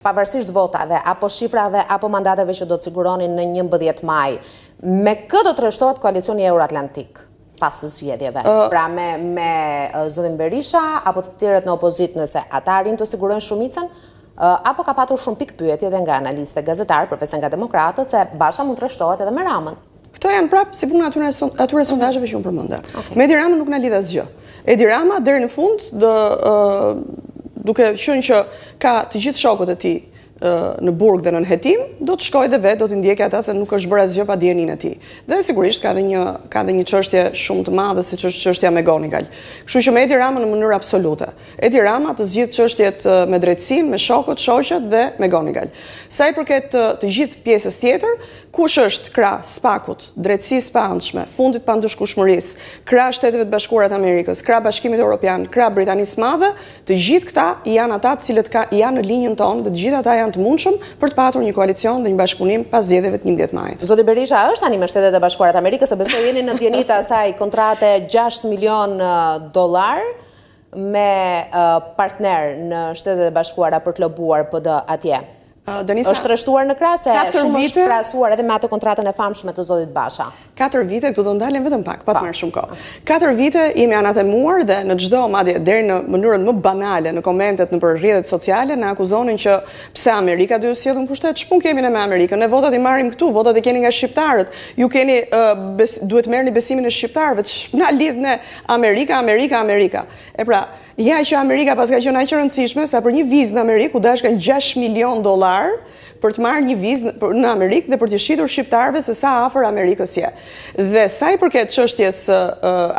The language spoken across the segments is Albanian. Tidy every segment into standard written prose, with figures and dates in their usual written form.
pavarësisht votave, apo shifrave, apo mandateve që do të siguronin në 11 maj, me këtë të rreshtohet koalicioni Euroatlantik pas zgjedhjeve? Pra me zotin Berisha, apo të tjerët në opozit nëse ata arrin të sigurojnë shumicën, apo ka patur shumë pikë pyetje dhe nga analistë gazetarë, përveç nga demokratët, se Basha mund të rreshtohet edhe me Ramën. Këto janë prapë si puna atyre sondazheve që unë përmenda. Me Edi Ramën nuk na lidh asgjë. Edi Rama deri në fund duke qenë që ka të gjithë shokët e tij në burg dhe në nënhetim, do të shkojë dhe vetë, do t'i ndjekë ata se nuk është bërë asgjë pa dijenin e tij. Dhe sigurisht ka dhe një çështje shumë të madhe siç është çështja me Gonigal. Kështu që me Edi Ramën në mënyrë absolute. Edi Rama të zgjidh çështjet me drejtësinë, me shokët, shoqet dhe me Gonigal. Sa i përket të gjithë pjesës tjetër, kush është krah SPAK-ut, drejtësisë pa anshme, fundit pa ndëshkueshmërisë, krah Shteteve të Bashkuara të Amerikës, krah Bashkimit Evropian, krah Britanisë së Madhe, të gjithë këta janë ata të cilët janë në linjën tonë dhe të gjithë ata janë të mundshëm për të patur një koalicion dhe një bashkëpunim pas zgjedhjeve të 11 majit. Zoti Berisha është tani me Shtetet e Bashkuara të Amerikës, se besoj jeni në ndjenjë të asaj kontrate $6 milion me partner në Shtetet e Bashkuara për të lobuar PD atje. Është rreshtuar në krah se shumë është krahasuar edhe me atë kontratën e famshme të zotit Basha. 4 vite, këtu do ndalen vetëm pak, pa të marrë shumë kohë. 4 vite jemi anatemuar dhe në çdo madje deri në mënyrën më banale në komentet nëpër rrjetet sociale na akuzonin që pse Amerika do të sjellë në pushtet, ç'pun kemi ne me Amerikën? Ne votat i marrim këtu, votat i keni nga shqiptarët. Ju keni duhet merrni besimin e shqiptarëve. Ç'na lidh ne Amerika? E pra, ja që Amerika pas ka qenë aq e rëndësishme sa për një vizë në Amerikë u dashkan $6 milion për të marrë një vizë në Amerikë dhe për të shitur shqiptarëve se sa afër Amerikës je. Dhe sa i përket çështjes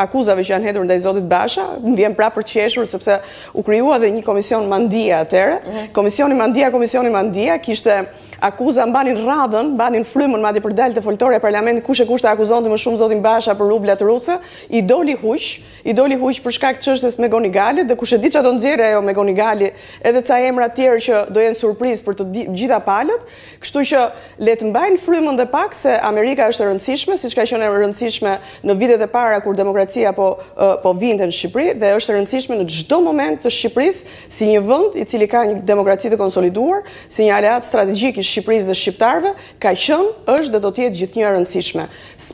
akuzave që janë hedhur ndaj zotit Basha, më vjen prapë për të qeshur sepse u krijua dhe një komision Mandia atëherë. Komisioni Mandia kishte akuza, mbanin radhën, mbanin frymën madje për dalë të foltore e parlamentit kush e kush të akuzonte më shumë zotin Basha për rublat ruse, i doli huq për shkak të çështjes me Gonigalit dhe kush e di çfarë do nxjerrë ajo me Gonigali, edhe ca emra të tjerë që do jenë surprizë për të gjitha palët, kështu që le të mbajnë frymën dhe pak se Amerika është e rëndësishme, siç ka qenë e rëndësishme në vitet e para kur demokracia po vinte në Shqipëri dhe është e rëndësishme në çdo moment të Shqipërisë si një vend i cili ka një demokraci të konsoliduar, si një aleat strategjik i Shqipërisë dhe shqiptarëve, ka qenë, është dhe do të jetë gjithnjë e rëndësishme.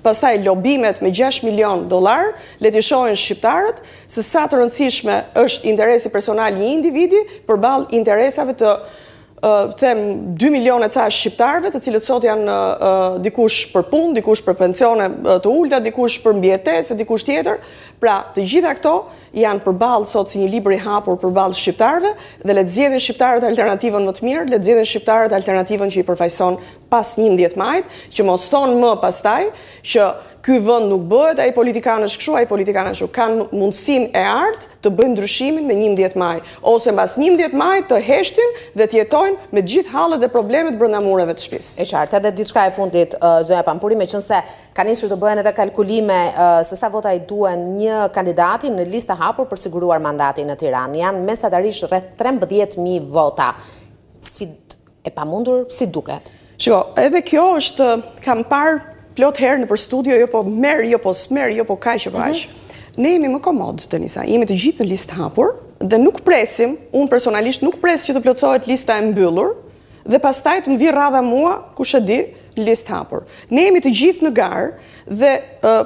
Pastaj lobimet me $6 milion, le të shohin shqiptarët se sa të rëndësishme është interesi personal një individi përballë interesave të them 2 milionë ca shqiptarëve, të cilët sot janë dikush për punë, dikush për pensione të ulta, dikush për mbijetesë, dikush tjetër. Pra, të gjitha këto janë përballë sot si një libër i hapur përballë shqiptarëve dhe le të zgjedhin shqiptarët alternativën më të mirë, le të zgjedhin shqiptarët alternativën që i përfaqëson pas 11 majit, që mos thonë më pastaj që ky vend nuk bëhet, ai politikanësh kështu, ai politikanësh kështu, kanë mundësinë e artë të bëjnë ndryshimin me 11 maj, ose mbas 11 maj të heshtin dhe të jetojnë me gjithë hallet dhe problemet brenda mureve të shtëpisë. E qartë, edhe diçka e fundit, zonja Pampuri, meqense ka nisur të bëhen edhe kalkulime se sa vota i duhen një kandidati në listë hapur për siguruar mandatin në Tiranë. Janë mesatarisht rreth 13.000 vota. Sfidë e pamundur, si duket? Shiko, edhe kjo është, kam parë plot herë në për studio, jo po merë, jo po smerë, jo po kaq, jo po aq. Ne jemi më komod, Denisa, jemi të gjithë në listë hapur dhe nuk presim, unë personalisht nuk pres që të plotësohet lista e mbyllur dhe pastaj të më vi radha mua, kush e di, listë hapur. Ne jemi të gjithë në garë dhe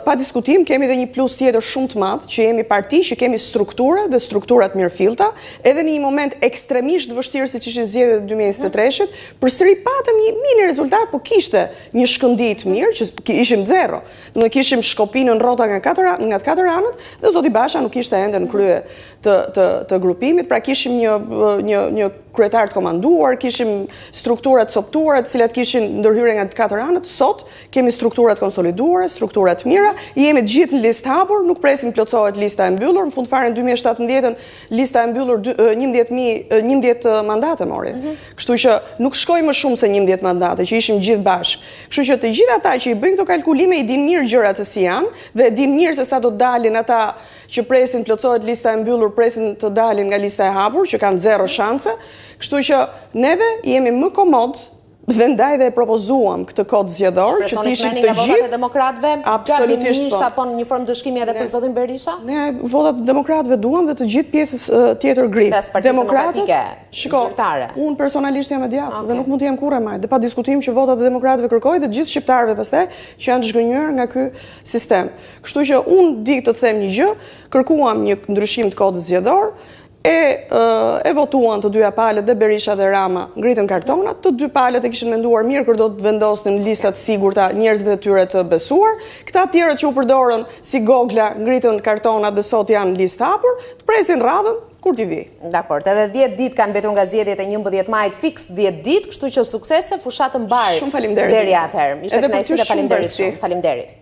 pa diskutim kemi dhe një plus tjetër shumë të madh, që jemi parti, që kemi struktura dhe strukturat mirëfillta, edhe në një moment ekstremisht vështirë siç ishin zgjedhjet e 2023-shit, përsëri patëm një mini rezultat, po kishte një shkëndijë të mirë, që ishim zero. Ne kishim shkopinën rrota nga katër anët dhe zoti Basha nuk ishte ende në krye të grupimit, pra kishim një kryetar të komanduar, kishim strukturat coptuara, të cilat kishin ndërhyrje nga të katër anët. Sot kemi strukturat konsoliduara, strukturat mira, jemi të gjithë në listë hapur, nuk presim plotësohet lista e mbyllur. Në fund fare në 2017 lista e mbyllur 11 mandate mori. Kështu që nuk shkoi më shumë se 11 mandate, që ishim gjithë bashkë. Kështu që të gjithë ata që i bëjnë këto kalkulime i dinë mirë gjërat se si janë dhe dinë mirë se sa do të dalin ata që presin plotësohet lista e mbyllur, presin të dalin nga lista e hapur, që kanë zero shanse. Kështu që neve jemi më komod Vendaj dhe e propozuam këtë kod zgjedhor që të ishim të votat e demokratëve absolutisht apo në një formë dëshkimi edhe për zotin Berisha? Ne votat e demokratëve duam dhe të gjithë pjesës tjetër grit. Demokratike, zyrtare. Unë personalisht jam e djathtë dhe nuk mund të jem kurrë më, dhe pa diskutim që votat e demokratëve kërkoj dhe të gjithë shqiptarëve pastaj që janë zhgënjur nga ky sistem. Kështu që unë di të them një gjë, kërkuam një ndryshim të kodit zgjedhor, e votuan të dyja palët dhe Berisha dhe Rama ngritën kartonat, të dy palët e kishin menduar mirë kur do të vendosnin listat sigurta njerëzit e tyre të besuar, këta tjerët që u përdorën si gogla ngritën kartonat dhe sot janë listë hapur, të presin radhën kur t'i vi. Dakor, edhe 10 ditë kanë mbetur nga zgjedhjet e 11 majit, fiks 10 ditë, kështu që suksese, fushatë mbar. Shumë faleminderit. Deri atëherë. Ishte kënaqësi dhe faleminderit shumë. Faleminderit.